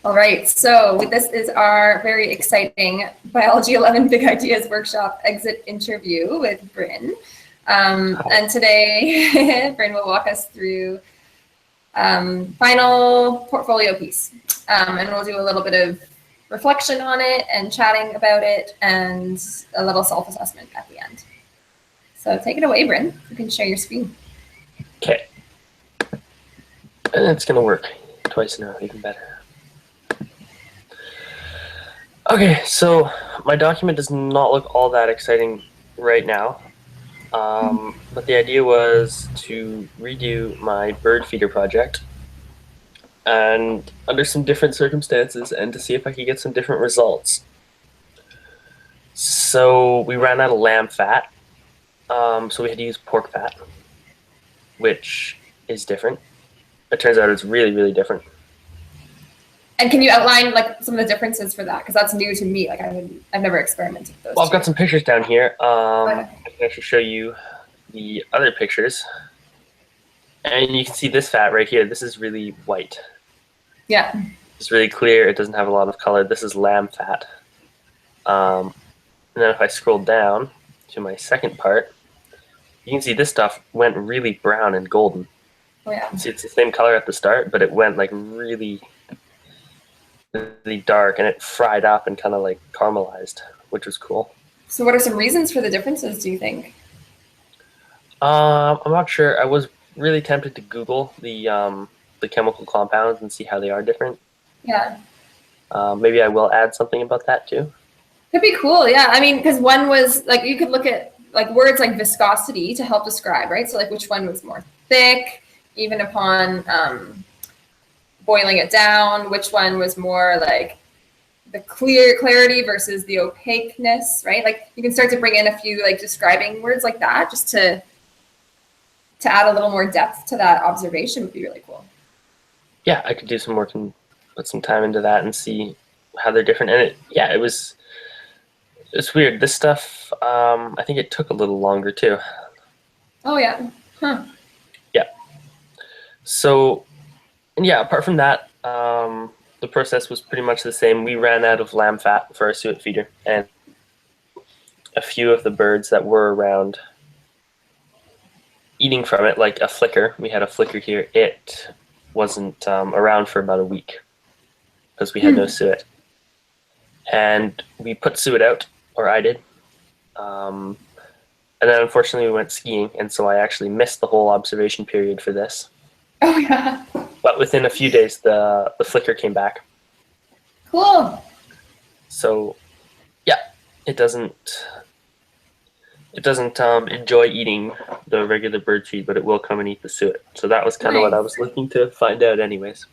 All right, so this is our very exciting Biology 11 Big Ideas Workshop exit interview with Bryn. And today, Bryn will walk us through final portfolio piece. And we'll do a little bit of reflection on it and chatting about it and a little self-assessment at the end. So take it away, Bryn. You can share your screen. Okay. And it's going to work twice in a row, even better. Okay, so my document does not look all that exciting right now, but the idea was to redo my bird feeder project and under some different circumstances and to see if I could get some different results. So we ran out of lamb fat, so we had to use pork fat, which is different. It turns out it's really, really different. And can you outline like some of the differences for that? Because that's new to me. Like I've never experimented with those. Well, I've got some pictures down here. I can actually show you the other pictures. And you can see this fat right here. This is really white. Yeah. It's really clear. It doesn't have a lot of color. This is lamb fat. And then if I scroll down to my second part, you can see this stuff went really brown and golden. Oh, yeah. See, it's the same color at the start, but it went like really dark and it fried up and kind of like caramelized, which was cool. So what are some reasons for the differences, do you think? I'm not sure. I was really tempted to Google the chemical compounds and see how they are different. Yeah. Maybe I will add something about that too. Could be cool, yeah. I mean, because one was like, you could look at like words like viscosity to help describe, right? So like which one was more thick, even upon boiling it down, which one was more like the clarity versus the opaqueness, right? Like you can start to bring in a few like describing words like that just to add a little more depth to that observation would be really cool. Yeah, I could do some work and put some time into that and see how they're different. And it's weird. This stuff, I think it took a little longer too. Oh yeah, huh. Yeah. So, and yeah, apart from that, the process was pretty much the same. We ran out of lamb fat for our suet feeder, and a few of the birds that were around eating from it, like a flicker. We had a flicker here. It wasn't around for about a week because we had no suet. And we put suet out, or I did. And then unfortunately we went skiing, and so I actually missed the whole observation period for this. Oh yeah. But within a few days, the flicker came back. Cool. So, yeah, it doesn't enjoy eating the regular bird feed, but it will come and eat the suet. So that was kind of what I was looking to find out, anyways.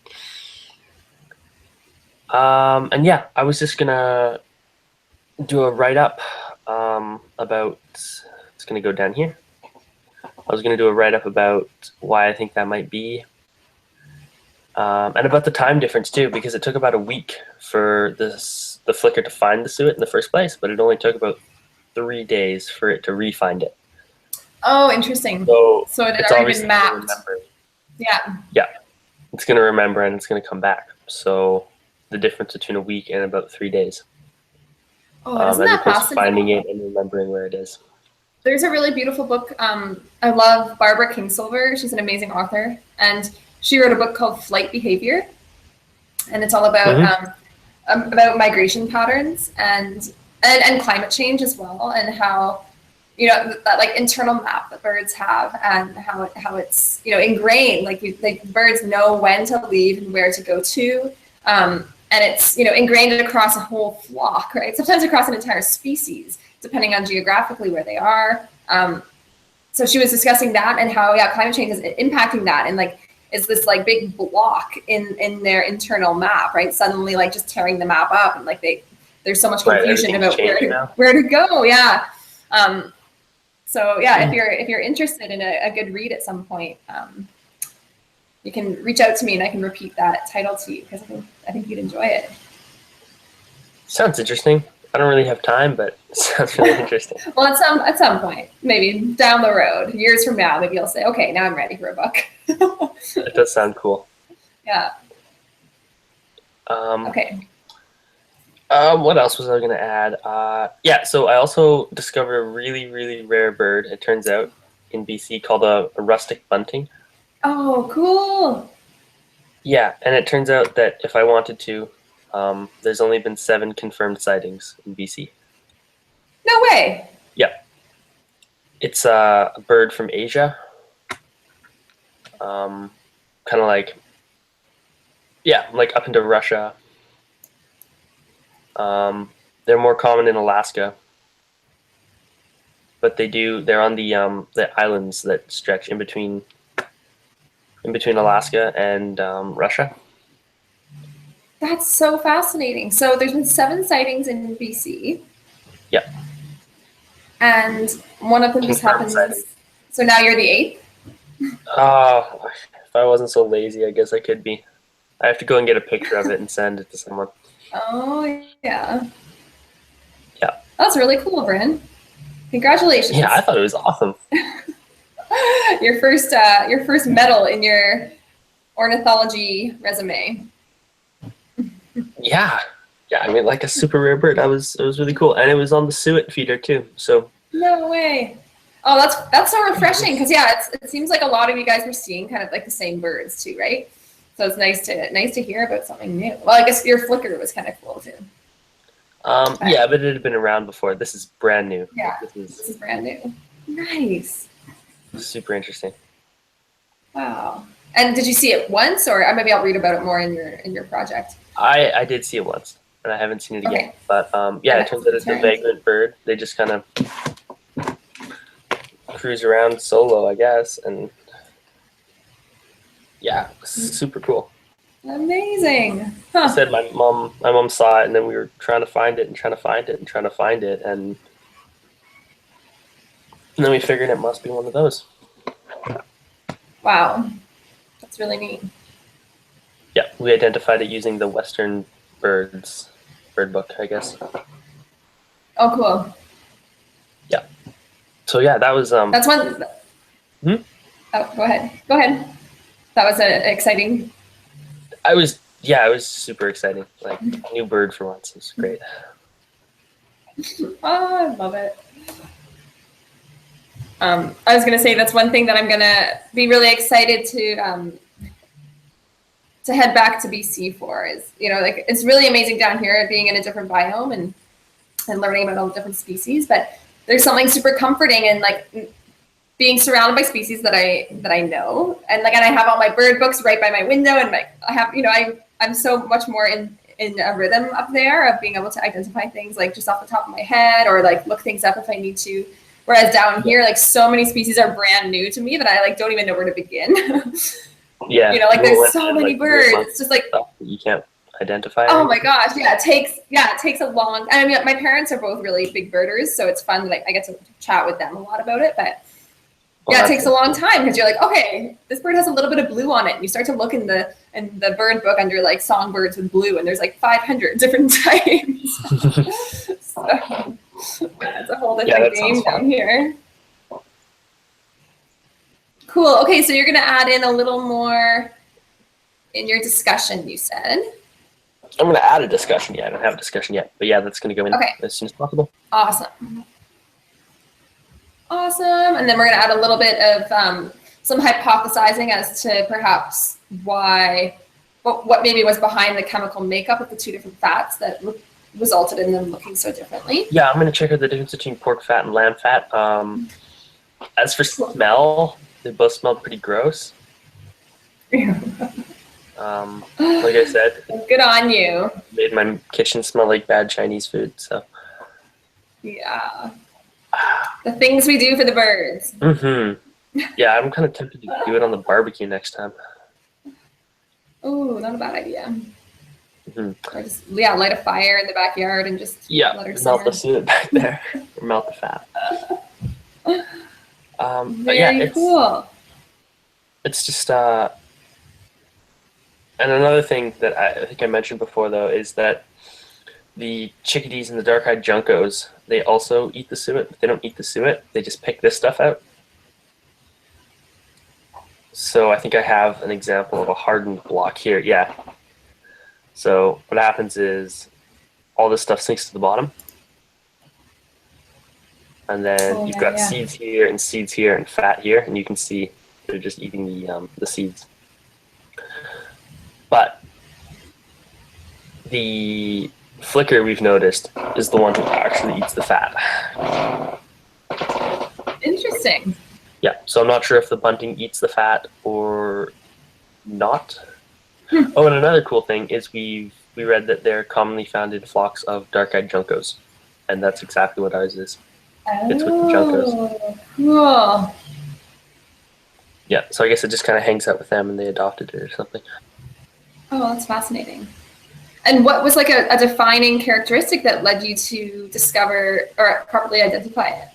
And yeah, I was just gonna do a write-up about. It's gonna go down here. I was gonna do a write-up about why I think that might be. And about the time difference too, because it took about a week for the flicker to find the suet in the first place, but it only took about 3 days for it to re-find it. Oh, interesting. So it had already been mapped. Yeah. Yeah, it's going to remember and it's going to come back. So the difference between a week and about 3 days. Oh, isn't that fascinating? Finding it and remembering where it is. There's a really beautiful book. I love Barbara Kingsolver. She's an amazing author, and she wrote a book called Flight Behavior, and it's all about migration patterns and climate change as well, and how that like internal map that birds have and how it's ingrained. Like birds know when to leave and where to go to, and it's ingrained across a whole flock, right? Sometimes across an entire species, depending on geographically where they are. So she was discussing that and how climate change is impacting that, and like is this like big block in their internal map, right? Suddenly like just tearing the map up, and like there's so much confusion about where to go. Yeah. So yeah, if you're interested in a good read at some point, you can reach out to me and I can repeat that title to you because I think you'd enjoy it. Sounds interesting. I don't really have time, but it sounds really interesting. Well, at some point, maybe down the road, years from now, maybe you'll say, okay, now I'm ready for a book. It does sound cool. Yeah. Okay. What else was I going to add? Yeah, so I also discovered a really, really rare bird, it turns out, in BC called a rustic bunting. Oh, cool. Yeah, and it turns out that if I wanted to, there's only been 7 confirmed sightings in BC. No way. Yeah. It's a bird from Asia. Kind of like, yeah, like up into Russia. They're more common in Alaska, but they're on the islands that stretch in between Alaska and Russia. That's so fascinating. So there's been 7 sightings in BC. Yeah. And one of them just Confirmed happens. sighting. So now you're the 8th? If I wasn't so lazy, I guess I could be. I have to go and get a picture of it and send it to someone. Oh, yeah. Yeah. That's really cool, Bryn. Congratulations. Yeah, I thought it was awesome. Your first medal in your ornithology resume. Yeah. Yeah, I mean, like a super rare bird. It was really cool. And it was on the suet feeder too. So No way. Oh, that's so refreshing because yeah, it seems like a lot of you guys were seeing kind of like the same birds too, right? So it's nice to hear about something new. Well, I guess your flicker was kind of cool too. yeah, but it had been around before. This is brand new. Yeah, This this is brand new. Nice. is super interesting. Wow. And did you see it once, or maybe I'll read about it more in your project? I did see it once, and I haven't seen it again. Okay. But yeah, it turns out it's a vagrant bird. They just kind of cruise around solo, I guess, and yeah, super cool. Amazing. Huh. I said my mom saw it, and then we were trying to find it and trying to find it and trying to find it, and then we figured it must be one of those. Wow. That's really neat. Yeah, we identified it using the Western bird book, I guess. Oh, cool. Yeah. So yeah, that was That's one. Hmm? Oh, go ahead. Go ahead. That was an exciting. I was super exciting. Like new bird for once. It's great. Oh, I love it. I was gonna say that's one thing that I'm gonna be really excited to head back to BC for is, like it's really amazing down here being in a different biome and learning about all the different species, but there's something super comforting in like being surrounded by species that I know, and I have all my bird books right by my window, and I have, I'm so much more in a rhythm up there of being able to identify things like just off the top of my head, or like look things up if I need to. Whereas down here, like so many species are brand new to me that I don't even know where to begin. Yeah. There's so many birds. It's just like you can't identify. Oh my gosh, yeah, it takes a long. I mean, my parents are both really big birders, so it's fun that I get to chat with them a lot about it. But yeah, it takes a long time because you're like, okay, this bird has a little bit of blue on it, and you start to look in the bird book under like songbirds with blue, and there's like 500 different types. So yeah, it's a whole different game down here. Cool. Okay, so you're gonna add in a little more in your discussion, you said. I'm going to add a discussion. Yeah, I don't have a discussion yet. But yeah, that's going to go in as soon as possible. Awesome. And then we're going to add a little bit of some hypothesizing as to perhaps what maybe was behind the chemical makeup of the 2 different fats that resulted in them looking so differently. Yeah, I'm going to check out the difference between pork fat and lamb fat. As for smell, they both smell pretty gross. Like I said, good on you. Made my kitchen smell like bad Chinese food. So yeah, the things we do for the birds. Yeah, I'm kind of tempted to do it on the barbecue next time. Oh, not a bad idea. Or just light a fire in the backyard and just let her melt the suet back there, or melt the fat. But yeah, it's cool. It's just and another thing that I think I mentioned before, though, is that the chickadees and the dark-eyed juncos, they also eat the suet, but they don't eat the suet. They just pick this stuff out. So I think I have an example of a hardened block here. Yeah. So what happens is all this stuff sinks to the bottom, and then you've got seeds here and fat here, and you can see they're just eating the seeds. But the flicker, we've noticed, is the one who actually eats the fat. Interesting. Yeah, so I'm not sure if the bunting eats the fat or not. Oh, and another cool thing is we read that they're commonly found in flocks of dark-eyed juncos, and that's exactly what ours is. It's with the juncos. Cool. Yeah, so I guess it just kind of hangs out with them, and they adopted it or something. Oh, that's fascinating. And what was like a defining characteristic that led you to discover or properly identify it?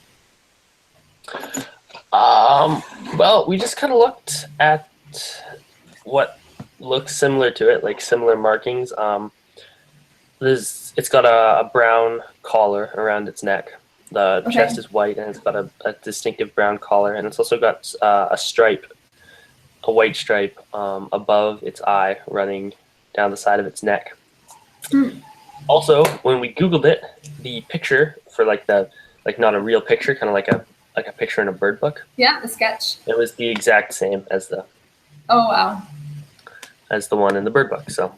Well, we just kind of looked at what looks similar to it, like similar markings. It's got a brown collar around its neck. The chest is white, and it's got a distinctive brown collar, and it's also got a stripe, a white stripe above its eye running down the side of its neck. Also, when we Googled it, the picture for not a real picture, kind of like a picture in a bird book. Yeah, the sketch. It was the exact same as the. Oh wow. As the one in the bird book, so.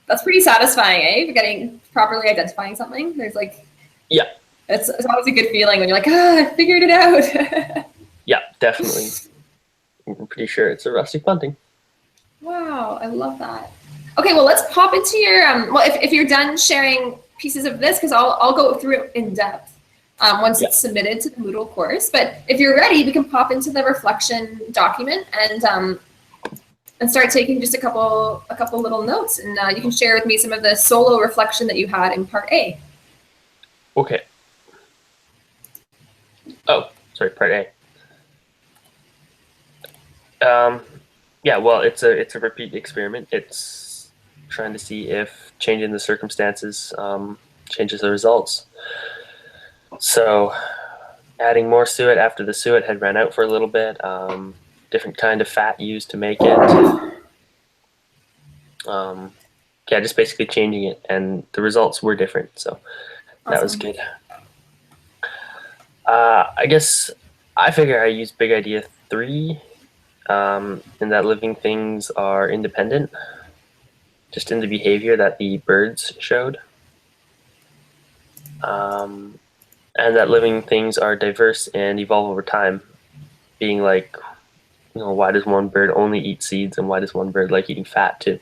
That's pretty satisfying, eh? For getting properly identifying something. There's like. Yeah. It's always a good feeling when you're like, I figured it out. Yeah, definitely. I'm pretty sure it's a rustic bunting. Wow, I love that. Okay, well, let's pop into your, well, if you're done sharing pieces of this, because I'll go through it in depth once it's submitted to the Moodle course. But if you're ready, we can pop into the reflection document and start taking just a couple little notes, and you can share with me some of the solo reflection that you had in part A. Okay. Oh, sorry, part A. Yeah, well, it's a repeat experiment. It's trying to see if changing the circumstances changes the results. So, adding more suet after the suet had ran out for a little bit. Different kind of fat used to make it. Yeah, just basically changing it, and the results were different. So that was good. I guess I figure I used big idea 3. In that living things are independent, just in the behavior that the birds showed. And that living things are diverse and evolve over time, being like, why does one bird only eat seeds, and why does one bird like eating fat too?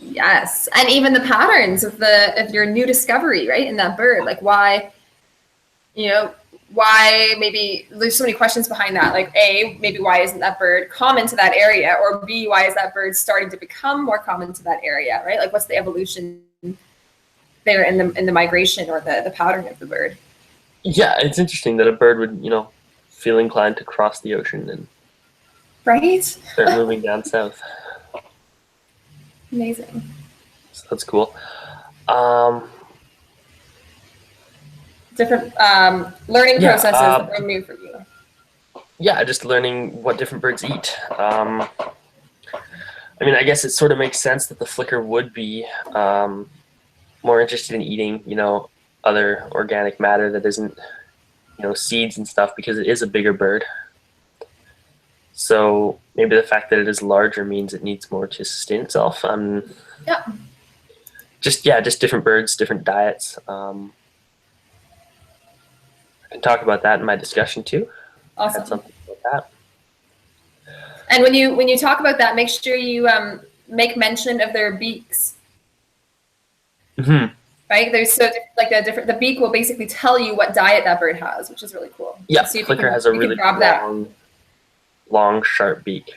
Yes, and even the patterns of your new discovery, right, in that bird, like why maybe there's so many questions behind that, like A, maybe why isn't that bird common to that area, or B, why is that bird starting to become more common to that area, right? Like what's the evolution there in the migration or the pattern of the bird? Yeah, it's interesting that a bird would, feel inclined to cross the ocean and start moving down south. Amazing. So that's cool. Different learning processes that were new for you. Yeah, just learning what different birds eat. I mean, I guess it sort of makes sense that the flicker would be more interested in eating, other organic matter that isn't, seeds and stuff, because it is a bigger bird. So maybe the fact that it is larger means it needs more to sustain itself. Yeah. Just different birds, different diets. I can talk about that in my discussion too. Awesome. Had something about that. And when you talk about that, make sure you make mention of their beaks. Mm-hmm. Right? There's the beak will basically tell you what diet that bird has, which is really cool. Yeah, flicker has a really long, sharp beak.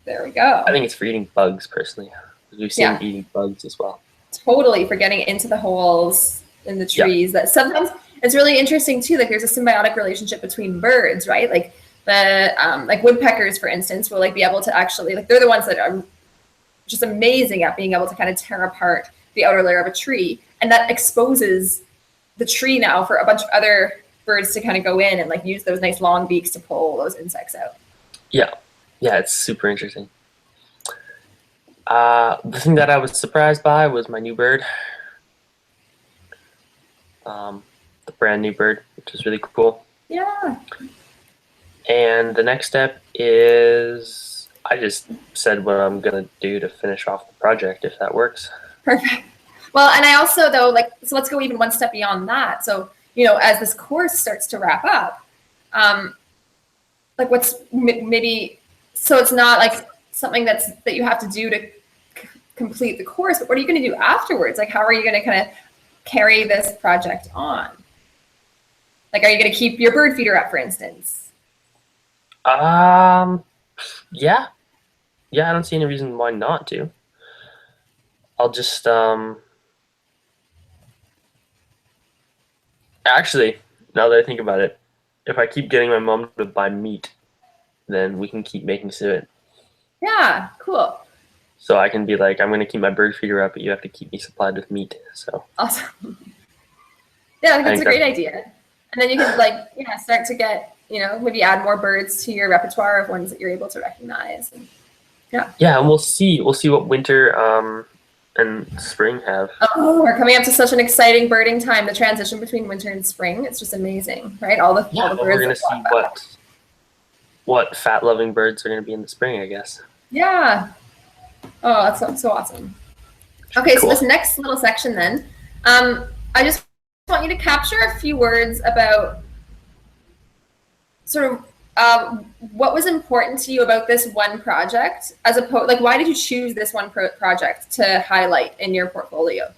There we go. I think it's for eating bugs, personally. We've seen it eating bugs as well. Totally, for getting into the holes in the trees. That sometimes it's really interesting too. Like there's a symbiotic relationship between birds, right? Like like woodpeckers, for instance, will be able to actually they're the ones that are just amazing at being able to kind of tear apart the outer layer of a tree, and that exposes the tree now for a bunch of other birds to kind of go in and use those nice long beaks to pull those insects out. Yeah, it's super interesting. The thing that I was surprised by was my new bird. The brand new bird, which is really cool. Yeah. And the next step is I just said what I'm gonna do to finish off the project, if that works. Perfect. Well, and I also though, like, so let's go even one step beyond that. So, you know, as this course starts to wrap up, like what's maybe, so it's not like something that you have to do to complete the course, but what are you going to do afterwards? Like, how are you going to kind of carry this project on? Like, are you going to keep your bird feeder up, for instance? Yeah. I don't see any reason why not to. I'll just actually, now that I think about it, if I keep getting my mom to buy meat, then we can keep making suet. Yeah, cool. So I can be like, I'm gonna keep my bird feeder up, but you have to keep me supplied with meat. So awesome. Yeah, I think that's a great idea. And then you can like, yeah, start to get, you know, maybe add more birds to your repertoire of ones that you're able to recognize. And, yeah. Yeah, and we'll see what winter and spring have. Oh, we're coming up to such an exciting birding time. The transition between winter and spring, it's just amazing, right? All the birds. We're gonna see what fat-loving birds are gonna be in the spring, I guess. Yeah. Oh, that's so awesome. Okay, cool. So this next little section then, I just want you to capture a few words about sort of what was important to you about this one project, as opposed, like, why did you choose this one project to highlight in your portfolio?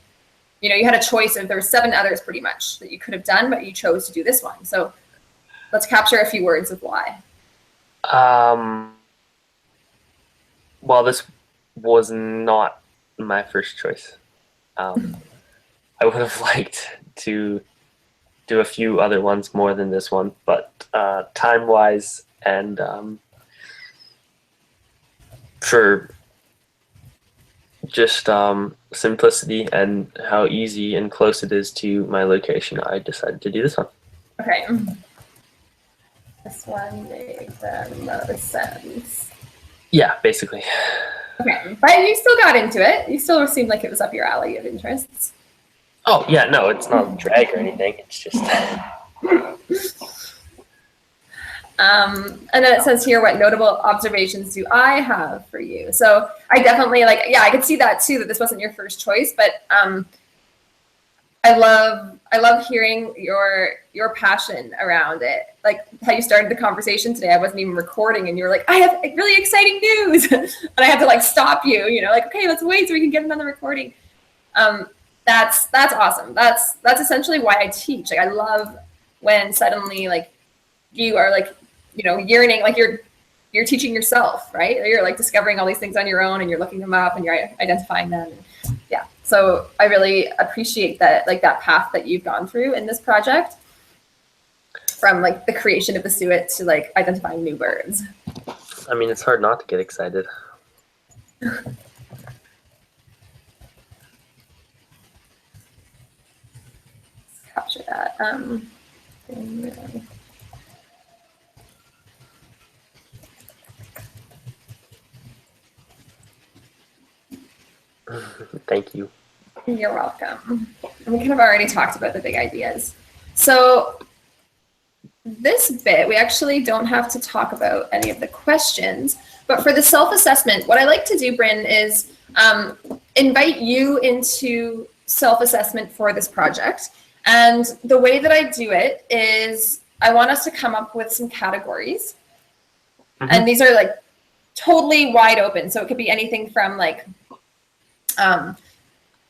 You know, you had a choice of, there were 7 others pretty much that you could have done, but you chose to do this one. So let's capture a few words of why. Well, this was not my first choice. I would have liked to do a few other ones more than this one, but time-wise and for just simplicity and how easy and close it is to my location, I decided to do this one. Okay. This one makes the most sense. Yeah, basically. Okay, but you still got into it. You still seemed like it was up your alley of interests. Oh, yeah, no, it's not a drag or anything. It's just... and then it says here, what notable observations do I have for you? So I definitely, like, yeah, I could see that too, that this wasn't your first choice, but I love hearing your passion around it. Like how you started the conversation today. I wasn't even recording and you were like, I have really exciting news. And I had to like stop you, you know, like, okay, let's wait so we can get another recording. That's awesome. That's essentially why I teach. Like I love when suddenly like you are like, you know, yearning, like you're teaching yourself, right? Or you're like discovering all these things on your own and you're looking them up and you're identifying them. And, yeah. So I really appreciate that, like that path that you've gone through in this project, from like the creation of the suet to like identifying new birds. I mean, it's hard not to get excited. Capture that. Thank you. You're welcome. And we kind of already talked about the big ideas. So this bit, we actually don't have to talk about any of the questions, but for the self-assessment, what I like to do, Bryn, is invite you into self-assessment for this project. And the way that I do it is I want us to come up with some categories. Mm-hmm. And these are like totally wide open. So it could be anything from like,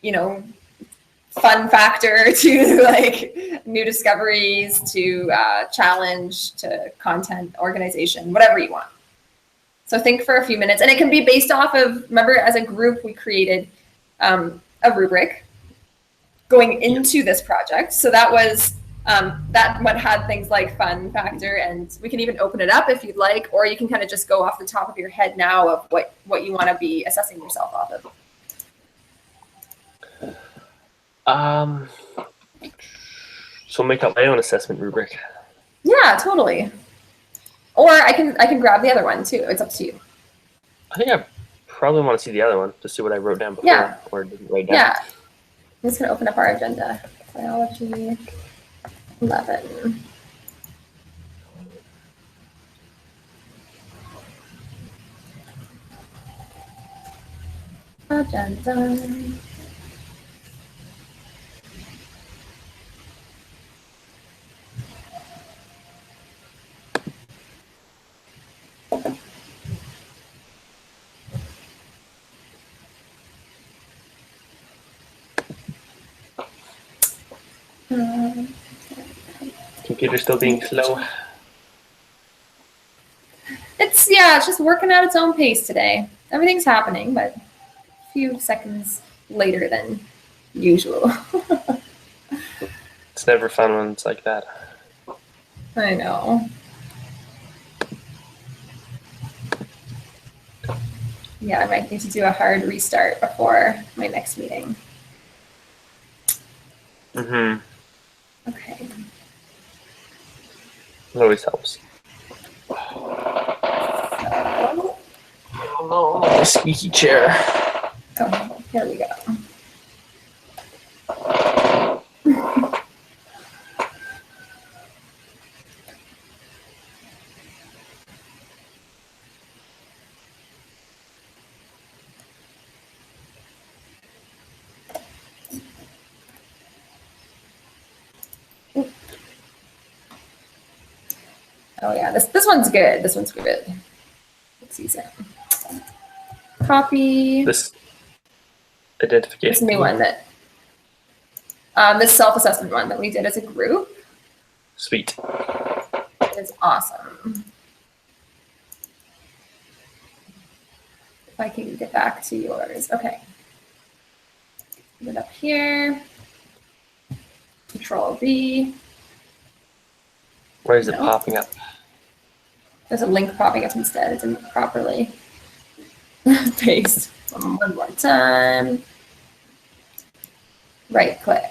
you know, fun factor to like new discoveries to challenge to content organization, whatever you want. So think for a few minutes, and it can be based off of, remember as a group we created a rubric going into this project. So that was that what had things like fun factor, and we can even open it up if you'd like, or you can kind of just go off the top of your head now of what you want to be assessing yourself off of. So make up my own assessment rubric. Yeah, totally. Or I can grab the other one too. It's up to you. I think I probably want to see the other one to see what I wrote down before Yeah. or didn't write down. Yeah. I'm just going to open up our agenda. Biology 11. Agenda. Computer's still being slow. It's just working at its own pace today. Everything's happening, but a few seconds later than usual. It's never fun when it's like that. I know. Yeah, I might need to do a hard restart before my next meeting. Mm-hmm. Okay. It always helps. So, Oh, my squeaky chair. oh, here we go. Oh yeah, this one's good. This one's good. Let's use it. Copy. This identification. This new one that this self-assessment one that we did as a group. Sweet. Is awesome. If I can get back to yours. Okay. Put it up here. Control V. Why is it popping up? There's a link popping up instead. It didn't properly paste. One more time. Right click.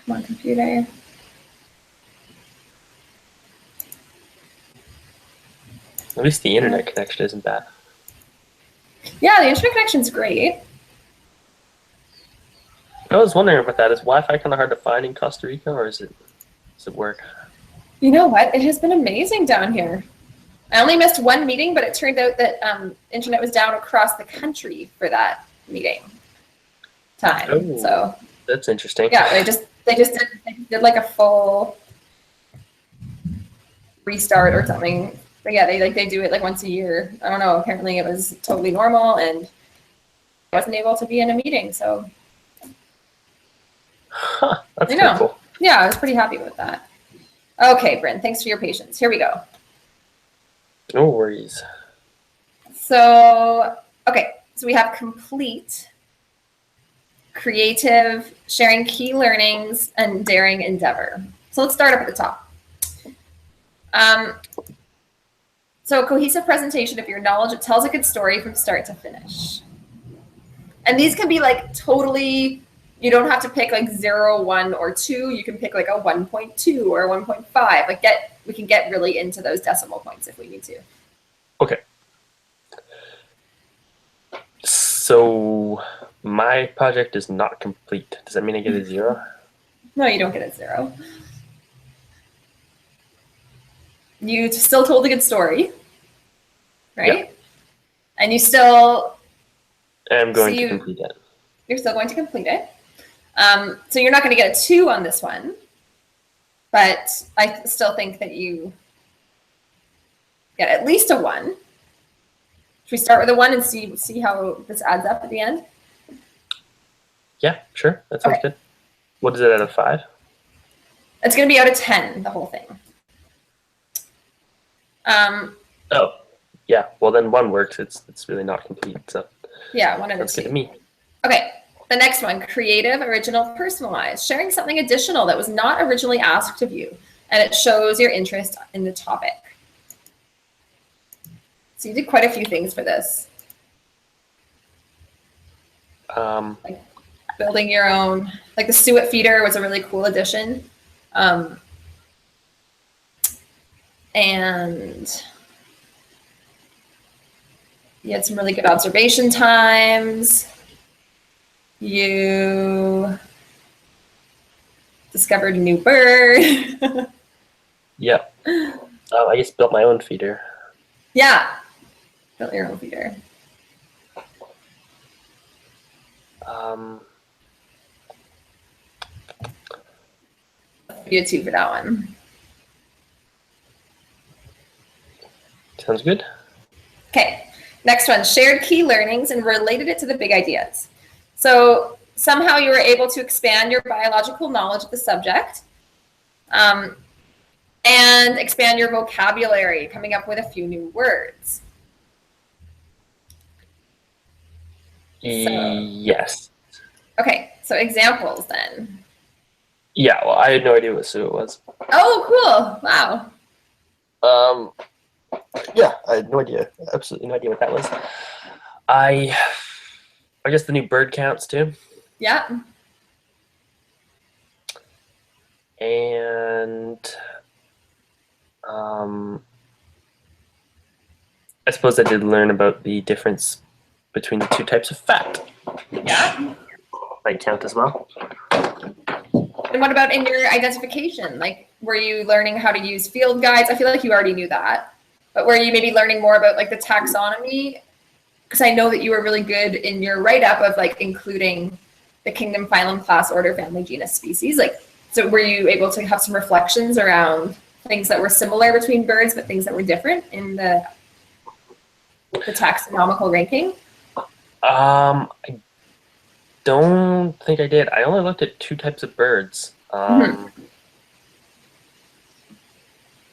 Come on, computer. At least the internet connection isn't bad. Yeah, the internet connection's great. I was wondering about that. Is Wi-Fi kind of hard to find in Costa Rica, or does it work? You know what? It has been amazing down here. I only missed one meeting, but it turned out that internet was down across the country for that meeting time. Oh, so that's interesting. Yeah, they just did like a full restart or something. But yeah, they do it like once a year. I don't know. Apparently, it was totally normal, and I wasn't able to be in a meeting. So That's pretty cool. Yeah, I was pretty happy with that. Okay, Bryn, thanks for your patience. Here we go. No worries. So, okay, so we have complete, creative, sharing key learnings, and daring endeavor. So let's start up at the top. So a cohesive presentation of your knowledge, it tells a good story from start to finish. And these can be like totally, you don't have to pick like 0, 1, or 2. You can pick like a 1.2 or a 1.5. Like we can get really into those decimal points if we need to. Okay. So my project is not complete. Does that mean I get a 0? No, you don't get a 0. You still told a good story, right? Yeah. And you still... I'm going to complete it. You're still going to complete it. So you're not going to get a 2 on this one, but I still think that you get at least a 1. Should we start with a 1 and see how this adds up at the end? Yeah, sure. That sounds good. What is it out of 5? It's going to be out of 10, the whole thing. Oh, yeah. Well, then 1 works. It's really not complete. So yeah, 1 out of 2. That's good to me. Okay. The next one, creative, original, personalized. Sharing something additional that was not originally asked of you, and it shows your interest in the topic. So you did quite a few things for this. Like building your own, like the suet feeder was a really cool addition. And you had some really good observation times. You discovered a new bird. Yep. I just built my own feeder. Yeah, built your own feeder. You had 2 for that one. Sounds good. Okay, next one, shared key learnings and related it to the big ideas. So somehow you were able to expand your biological knowledge of the subject and expand your vocabulary, coming up with a few new words. Yes. Okay, so examples then. Yeah, well, I had no idea what Sue was. Oh, cool. Wow. Yeah, I had no idea. Absolutely no idea what that was. I guess the new bird counts too. Yeah. And I suppose I did learn about the difference between the 2 types of fat. Yeah. Might count as well. And what about in your identification? Like, were you learning how to use field guides? I feel like you already knew that. But were you maybe learning more about like the taxonomy? Because I know that you were really good in your write-up of like including the kingdom, phylum, class, order, family, genus, species. Like, so were you able to have some reflections around things that were similar between birds, but things that were different in the taxonomical ranking? I don't think I did. I only looked at 2 types of birds.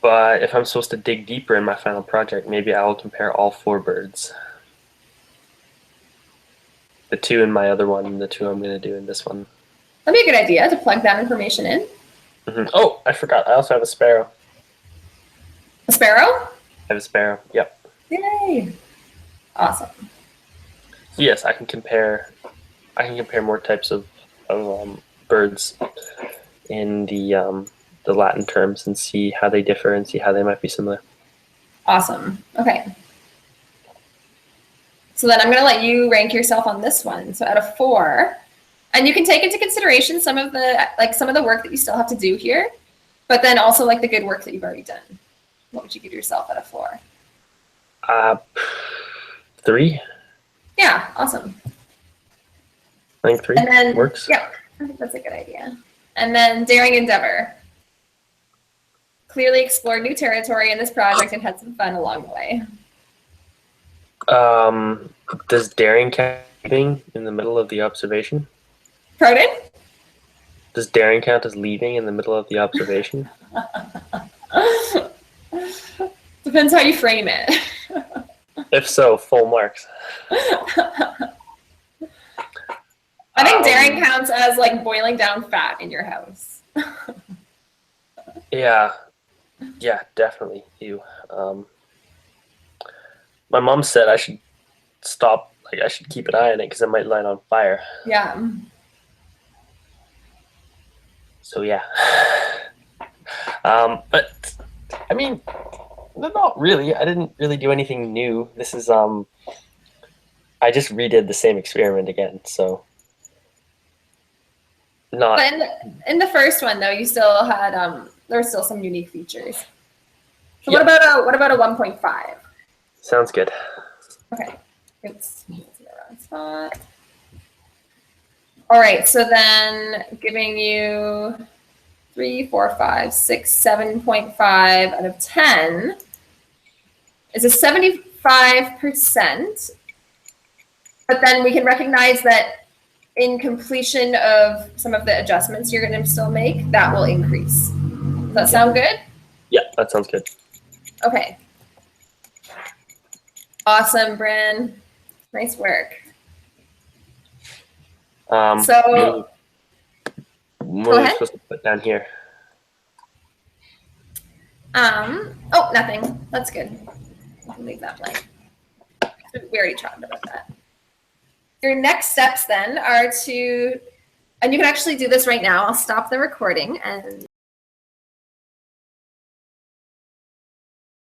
But if I'm supposed to dig deeper in my final project, maybe I will compare all 4 birds. The 2 in my other one and the 2 I'm going to do in this one. That'd be a good idea to plug that information in. Oh, I forgot. I also have a sparrow. A sparrow? I have a sparrow. Yep. Yay. Awesome. So yes, I can compare more types of birds in the Latin terms and see how they differ and see how they might be similar. Awesome. Okay. So then I'm going to let you rank yourself on this one. So out of 4, and you can take into consideration some of the work that you still have to do here, but then also like the good work that you've already done. What would you give yourself out of 4? 3. Yeah. Awesome. I think 3 works. Yeah, I think that's a good idea. And then daring endeavor. Clearly explored new territory in this project and had some fun along the way. Does daring count leaving in the middle of the observation? Pardon? Does daring count as leaving in the middle of the observation? Depends how you frame it. If so, full marks. I think daring counts as like boiling down fat in your house. Yeah, definitely. My mom said I should stop. Like I should keep an eye on it because it might light on fire. Yeah. So yeah. But I mean, not really. I didn't really do anything new. This is I just redid the same experiment again. So. Not. But in the first one though, you still had there were still some unique features. So yeah. What about a 1.5? Sounds good. Okay. It's in the wrong spot. All right, so then giving you 3, 4, 5, 6, 7.5 out of 10 is a 75%. But then we can recognize that in completion of some of the adjustments you're going to still make, that will increase. Does that sound good? Yeah, that sounds good. Okay. Awesome, Bryn. Nice work. So, what are we supposed to put down here? Oh, nothing. That's good. I'll leave that blank. We already talked about that. Your next steps then are to, and you can actually do this right now. I'll stop the recording and